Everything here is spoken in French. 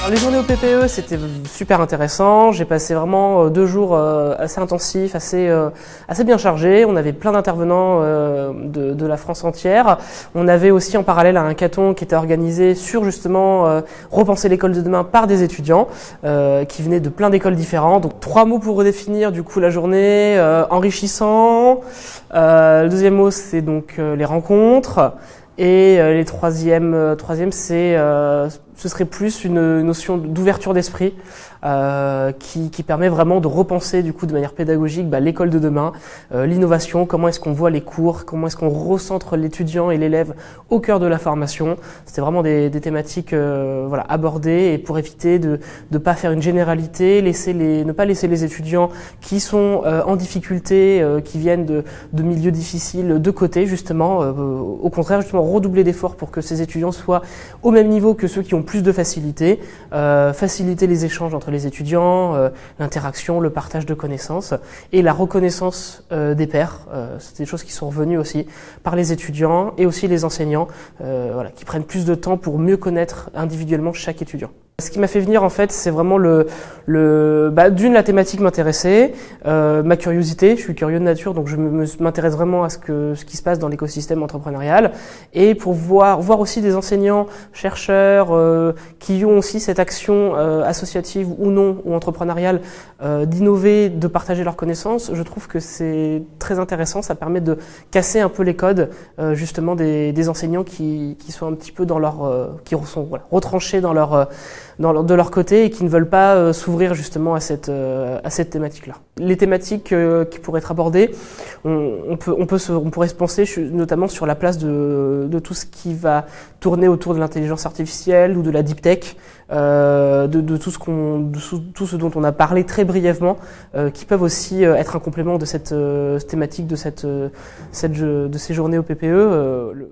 Les journées au PPE, c'était super intéressant. J'ai passé vraiment 2 jours assez intensifs, assez bien chargés. On avait plein d'intervenants de la France entière. On avait aussi en parallèle un hackathon qui était organisé sur justement repenser l'école de demain par des étudiants qui venaient de plein d'écoles différentes. Donc 3 mots pour redéfinir du coup la journée: enrichissant. Le deuxième mot, c'est donc les rencontres. Et les troisième, ce serait plus une notion d'ouverture d'esprit qui permet vraiment de repenser du coup de manière pédagogique l'école de demain, l'innovation, comment est-ce qu'on voit les cours, comment est-ce qu'on recentre l'étudiant et l'élève au cœur de la formation. C'était vraiment des thématiques abordées, et pour éviter de pas faire une généralité, ne pas laisser les étudiants qui sont en difficulté, qui viennent de milieux difficiles de côté justement. Au contraire, justement redoubler d'efforts pour que ces étudiants soient au même niveau que ceux qui ont plus de facilité, faciliter les échanges entre les étudiants, l'interaction, le partage de connaissances et la reconnaissance des pairs. C'est des choses qui sont revenues aussi par les étudiants et aussi les enseignants, qui prennent plus de temps pour mieux connaître individuellement chaque étudiant. Ce qui m'a fait venir en fait, c'est vraiment d'une, la thématique m'intéressait, ma curiosité, je suis curieux de nature, donc je m'intéresse vraiment à ce qui se passe dans l'écosystème entrepreneurial, et pour voir aussi des enseignants, chercheurs qui ont aussi cette action associative ou non, ou entrepreneuriale, d'innover, de partager leurs connaissances. Je trouve que c'est très intéressant, ça permet de casser un peu les codes justement des enseignants qui sont un petit peu dans qui sont retranchés de leur côté et qui ne veulent pas s'ouvrir justement à cette thématique-là. Les thématiques qui pourraient être abordées, on pourrait se penser notamment sur la place de tout ce qui va tourner autour de l'intelligence artificielle ou de la deep tech, de tout ce dont on a parlé très brièvement, qui peuvent aussi être un complément de cette thématique de ces journées au PPE.